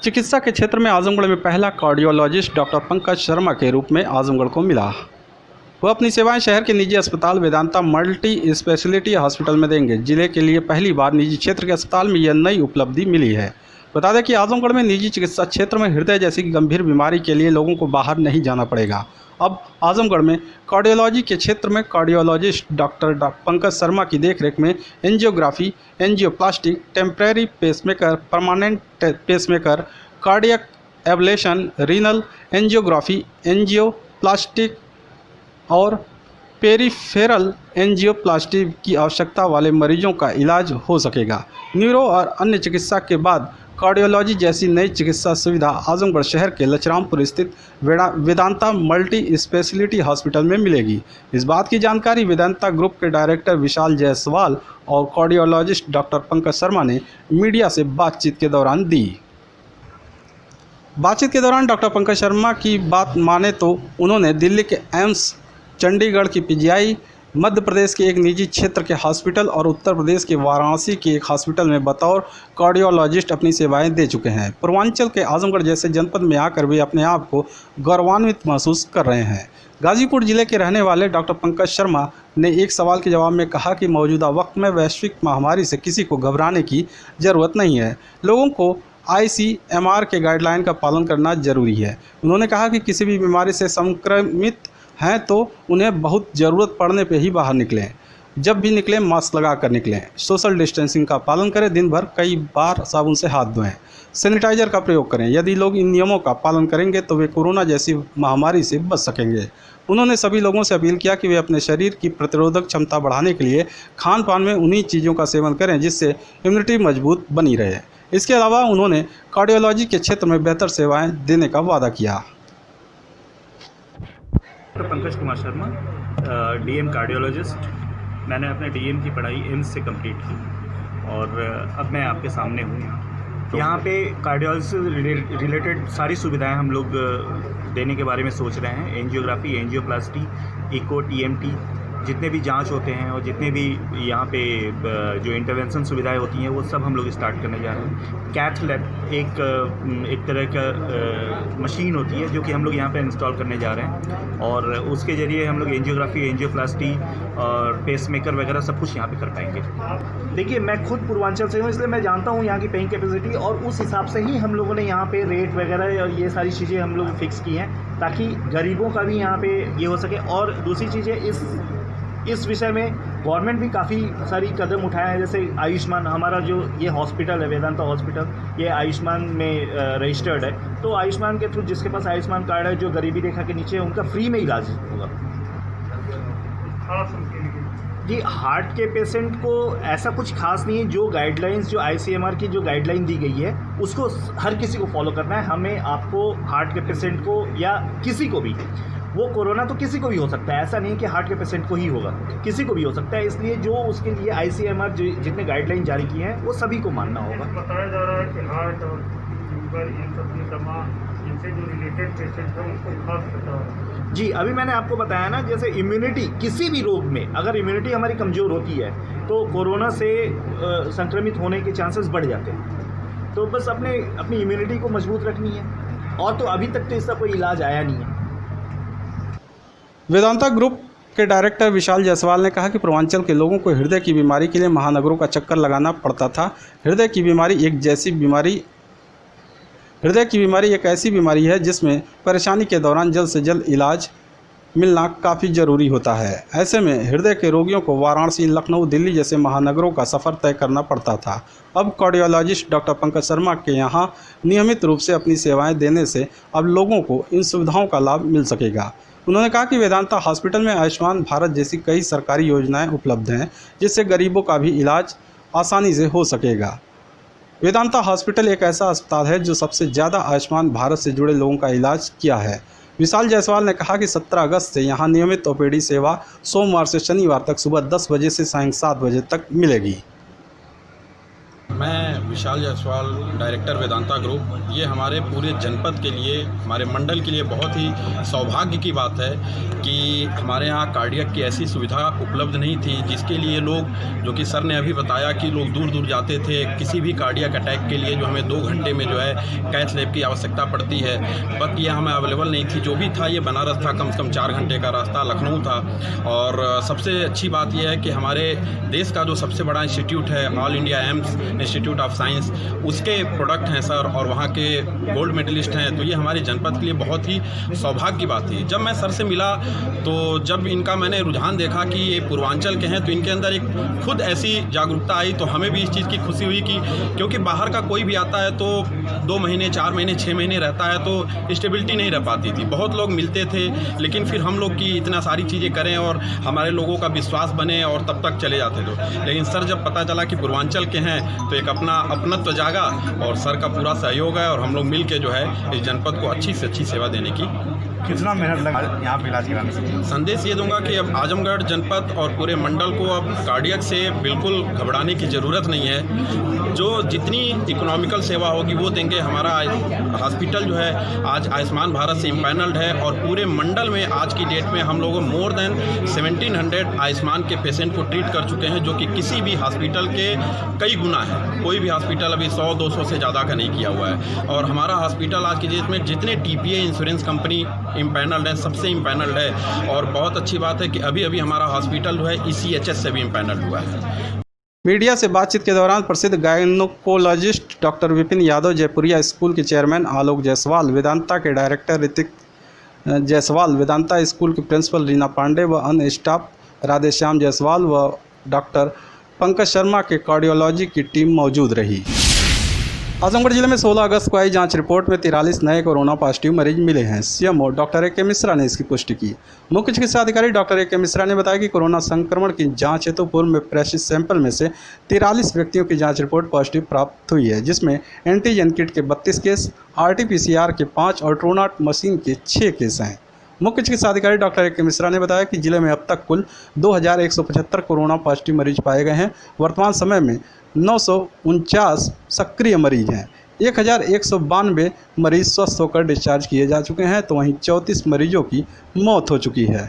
चिकित्सा के क्षेत्र में आजमगढ़ में पहला कार्डियोलॉजिस्ट डॉक्टर पंकज शर्मा के रूप में आजमगढ़ को मिला। वह अपनी सेवाएं शहर के निजी अस्पताल वेदांता मल्टी स्पेशलिटी हॉस्पिटल में देंगे। जिले के लिए पहली बार निजी क्षेत्र के अस्पताल में यह नई उपलब्धि मिली है। बता दें कि आजमगढ़ में निजी चिकित्सा क्षेत्र में हृदय जैसी गंभीर बीमारी के लिए लोगों को बाहर नहीं जाना पड़ेगा। अब आजमगढ़ में कार्डियोलॉजी के क्षेत्र में कार्डियोलॉजिस्ट डॉक्टर पंकज शर्मा की देखरेख में angiography, angioplastic, temporary pacemaker, permanent pacemaker, cardiac ablation, renal angiography, angioplastic और पेरिफेरल एंजियोप्लास्टी की आवश्यकता वाले मरीजों का इलाज हो सकेगा। न्यूरो और अन्य चिकित्सा के बाद कार्डियोलॉजी जैसी नई चिकित्सा सुविधा आजमगढ़ शहर के लचरामपुर स्थित वेदांता मल्टी स्पेशलिटी हॉस्पिटल में मिलेगी। इस बात की जानकारी वेदांता ग्रुप के डायरेक्टर विशाल जायसवाल और कार्डियोलॉजिस्ट डॉक्टर पंकज शर्मा ने मीडिया से बातचीत के दौरान दी। बातचीत के दौरान डॉक्टर पंकज शर्मा की बात माने तो उन्होंने दिल्ली के एम्स, चंडीगढ़ की पीजीआई, मध्य प्रदेश के एक निजी क्षेत्र के हॉस्पिटल और उत्तर प्रदेश के वाराणसी के एक हॉस्पिटल में बतौर कार्डियोलॉजिस्ट अपनी सेवाएं दे चुके हैं। पूर्वांचल के आजमगढ़ जैसे जनपद में आकर वे अपने आप को गौरवान्वित महसूस कर रहे हैं। गाजीपुर जिले के रहने वाले डॉक्टर पंकज शर्मा ने एक सवाल के जवाब में कहा कि मौजूदा वक्त में वैश्विक महामारी से किसी को घबराने की ज़रूरत नहीं है। लोगों को ICMR के गाइडलाइन का पालन करना जरूरी है। उन्होंने कहा कि किसी भी बीमारी से संक्रमित हैं तो उन्हें बहुत ज़रूरत पड़ने पे ही बाहर निकलें। जब भी निकलें मास्क लगा कर निकलें, सोशल डिस्टेंसिंग का पालन करें, दिन भर कई बार साबुन से हाथ धोएं, सैनिटाइजर का प्रयोग करें। यदि लोग इन नियमों का पालन करेंगे तो वे कोरोना जैसी महामारी से बच सकेंगे। उन्होंने सभी लोगों से अपील किया कि वे अपने शरीर की प्रतिरोधक क्षमता बढ़ाने के लिए खान पान में उन्हीं चीज़ों का सेवन करें जिससे इम्यूनिटी मजबूत बनी रहे। इसके अलावा उन्होंने कार्डियोलॉजी के क्षेत्र में बेहतर सेवाएं देने का वादा किया। Pankaj Kumar Sharma, DM cardiologist. मैंने अपने DM की पढ़ाई एम्स से कंप्लीट की और अब मैं आपके सामने हूँ। यहाँ पे कार्डियोलॉजी से रिलेटेड सारी सुविधाएं हम लोग देने के बारे में सोच रहे हैं। एंजियोग्राफी, एंजियोप्लास्टी, इको, TMT, जितने भी जांच होते हैं और जितने भी यहाँ पे जो इंटरवेंशन सुविधाएं होती हैं वो सब हम लोग स्टार्ट करने जा रहे हैं। कैथ लैब एक तरह का मशीन होती है जो कि हम लोग यहाँ पे इंस्टॉल करने जा रहे हैं और उसके ज़रिए हम लोग एंजियोग्राफी, एंजियोप्लास्टी और पेसमेकर वगैरह सब कुछ यहाँ पे कर पाएंगे। देखिए, मैं खुद पूर्वांचल से हूँ, इसलिए मैं जानता हूँ यहाँ की पेइंग कैपेसिटी और उस हिसाब से ही हम लोगों ने यहाँ पे रेट वगैरह और ये सारी चीज़ें हम लोग फिक्स की हैं ताकि गरीबों का भी यहाँ पे ये हो सके। और दूसरी चीज़ें इस विषय में गवर्नमेंट भी काफ़ी सारी कदम उठाया है। जैसे आयुष्मान, हमारा जो ये हॉस्पिटल है वेदांता हॉस्पिटल, ये आयुष्मान में रजिस्टर्ड है। तो आयुष्मान के थ्रू जिसके पास आयुष्मान कार्ड है, जो गरीबी रेखा के नीचे है, उनका फ्री में इलाज होगा। जी, हार्ट के पेशेंट को ऐसा कुछ खास नहीं है। जो गाइडलाइंस, जो ICMR की जो गाइडलाइन दी गई है उसको हर किसी को फॉलो करना है। हमें, आपको, हार्ट के पेशेंट को या किसी को भी, वो कोरोना तो किसी को भी हो सकता है, ऐसा नहीं कि हार्ट के पेशेंट को ही होगा, किसी को भी हो सकता है। इसलिए जो उसके लिए ICMR जितने गाइडलाइन जारी किए हैं वो सभी को मानना होगा। बताया जा रहा है कि हार्ट और शुगर, इन सब की दमा, इनसे जो रिलेटेड पेशेंट हैं उनको खास बचाव। जी, अभी मैंने आपको बताया ना, जैसे इम्यूनिटी, किसी भी रोग में अगर इम्यूनिटी हमारी कमज़ोर होती है तो कोरोना से संक्रमित होने के चांसेस बढ़ जाते हैं। तो बस अपनी इम्यूनिटी को मजबूत रखनी है और तो अभी तक तो इसका कोई इलाज आया नहीं है। वेदांता ग्रुप के डायरेक्टर विशाल जायसवाल ने कहा कि पूर्वांचल के लोगों को हृदय की बीमारी के लिए महानगरों का चक्कर लगाना पड़ता था। हृदय की बीमारी एक ऐसी बीमारी है जिसमें परेशानी के दौरान जल्द से जल्द इलाज मिलना काफ़ी ज़रूरी होता है। ऐसे में हृदय के रोगियों को वाराणसी, लखनऊ, दिल्ली जैसे महानगरों का सफ़र तय करना पड़ता था। अब कार्डियोलॉजिस्ट डॉक्टर पंकज शर्मा के यहाँ नियमित रूप से अपनी सेवाएं देने से अब लोगों को इन सुविधाओं का लाभ मिल सकेगा। उन्होंने कहा कि वेदांता हॉस्पिटल में आयुष्मान भारत जैसी कई सरकारी योजनाएं उपलब्ध हैं जिससे गरीबों का भी इलाज आसानी से हो सकेगा। वेदांता हॉस्पिटल एक ऐसा अस्पताल है जो सबसे ज़्यादा आयुष्मान भारत से जुड़े लोगों का इलाज किया है। विशाल जायसवाल ने कहा कि 17 अगस्त से यहाँ नियमित OPD सेवा सोमवार से शनिवार तक सुबह 10 बजे से सायं 7 बजे तक मिलेगी। मैं विशाल जायसवाल, डायरेक्टर वेदांता ग्रुप। ये हमारे पूरे जनपद के लिए, हमारे मंडल के लिए बहुत ही सौभाग्य की बात है कि हमारे यहाँ कार्डियक की ऐसी सुविधा उपलब्ध नहीं थी, जिसके लिए लोग, जो कि सर ने अभी बताया कि लोग दूर दूर जाते थे किसी भी कार्डियक अटैक के लिए, जो हमें 2 घंटे में जो है कैथ लैब की आवश्यकता पड़ती है, बट ये हमें अवेलेबल नहीं थी। जो भी था ये बनारस था, कम से कम 4 घंटे का रास्ता लखनऊ था। और सबसे अच्छी बात यह है कि हमारे देश का जो सबसे बड़ा इंस्टीट्यूट है, all India AIIMS institute of science, उसके प्रोडक्ट हैं सर, और वहाँ के गोल्ड मेडलिस्ट हैं। तो ये हमारे जनपद के लिए बहुत ही सौभाग्य की बात थी। जब मैं सर से मिला तो जब इनका मैंने रुझान देखा कि ये पूर्वांचल के हैं, तो इनके अंदर एक खुद ऐसी जागरूकता आई, तो हमें भी इस चीज़ की खुशी हुई कि क्योंकि बाहर का कोई भी आता है तो 2 महीने, 4 महीने, 6 महीने रहता है तो स्टेबिलिटी नहीं रह पाती थी। बहुत लोग मिलते थे, लेकिन फिर हम लोग की इतना सारी चीज़ें करें और हमारे लोगों का विश्वास बने और तब तक चले जाते थे। लेकिन सर जब पता चला कि पूर्वांचल के हैं तो एक अपना अपनत्व जागा, और सर का पूरा सहयोग है और हम लोग मिल के जो है इस जनपद को अच्छी से अच्छी सेवा देने की। कितना मेहनत लगा यहाँ पे इलाज कराने से? संदेश ये दूंगा कि अब आजमगढ़ जनपद और पूरे मंडल को अब कार्डियक से बिल्कुल घबराने की ज़रूरत नहीं है। जो जितनी इकोनॉमिकल सेवा होगी वो देंगे। हमारा हॉस्पिटल जो है आज आयुष्मान भारत से इम्पैनल्ड है, और पूरे मंडल में आज की डेट में हम लोग मोर देन 1700 आयुष्मान के पेशेंट को ट्रीट कर चुके हैं, जो कि किसी भी हॉस्पिटल के कई गुना है। कोई भी हॉस्पिटल अभी 100-200 से ज़्यादा का नहीं किया हुआ है। और हमारा हॉस्पिटल आज की डेट में जितने TPA इंश्योरेंस कंपनी इम्पैनल्ड है, सबसे इम्पैनल्ड है। और बहुत अच्छी बात है कि अभी अभी हमारा हॉस्पिटल जो है ECHS से भी इम्पैनल्ड हुआ है। मीडिया से बातचीत के दौरान प्रसिद्ध gynaecologist doctor Vipin Yadav, Jaipuria school के चेयरमैन आलोक जायसवाल, वेदांता के डायरेक्टर ऋतिक जायसवाल, वेदांता स्कूल की प्रिंसिपल रीना पांडे व अन्य स्टाफ राधेश्याम जायसवाल व डॉक्टर पंकज शर्मा के कार्डियोलॉजी की टीम मौजूद रही। आजमगढ़ जिले में 16 अगस्त को आई जांच रिपोर्ट में 43 नए कोरोना पॉजिटिव मरीज मिले हैं। CMO doctor A.K. मिश्रा ने इसकी पुष्टि की। मुख्य चिकित्सा अधिकारी डॉक्टर A.K. मिश्रा ने बताया कि कोरोना संक्रमण की जांच हेतु पूर्व में प्रेषित सैंपल में से 43 व्यक्तियों की जांच रिपोर्ट पॉजिटिव प्राप्त हुई है, जिसमें एंटीजन किट के 32 केस, RT-PCR के 5 और ट्रूनाट मशीन के 6 केस हैं। मुख्य चिकित्सा अधिकारी डॉक्टर A.K. मिश्रा ने बताया कि जिले में अब तक कुल 2175 कोरोना पॉजिटिव मरीज पाए गए हैं। वर्तमान समय में 949 सक्रिय मरीज हैं। 1192 मरीज स्वस्थ होकर डिस्चार्ज किए जा चुके हैं, तो वहीं 34 मरीजों की मौत हो चुकी है।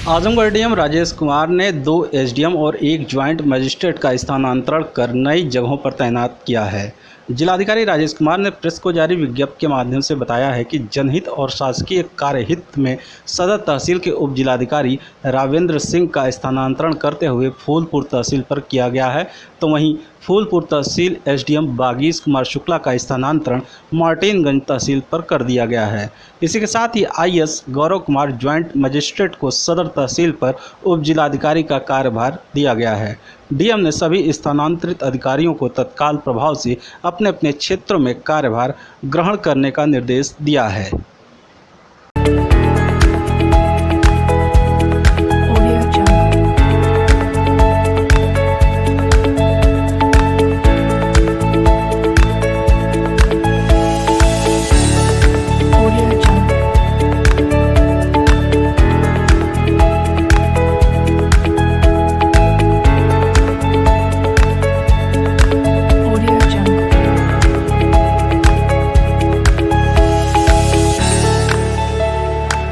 आजमगढ़ डीएम राजेश कुमार ने 2 SDM और 1 ज्वाइंट मजिस्ट्रेट का स्थानांतरण कर नई जगहों पर तैनात किया है। जिलाधिकारी राजेश कुमार ने प्रेस को जारी विज्ञप्ति के माध्यम से बताया है कि जनहित और शासकीय कार्यहित में सदर तहसील के उप जिलाधिकारी रावेंद्र सिंह का स्थानांतरण करते हुए फूलपुर तहसील पर किया गया है, तो वहीं फूलपुर तहसील SDM बागीश कुमार शुक्ला का स्थानांतरण मार्टिनगंज तहसील पर कर दिया गया है। इसी के साथ ही IS Gaurav Kumar joint magistrate को सदर तहसील पर उप जिलाधिकारी का कार्यभार दिया गया है। डीएम ने सभी स्थानांतरित अधिकारियों को तत्काल प्रभाव से अपने अपने क्षेत्रों में कार्यभार ग्रहण करने का निर्देश दिया है।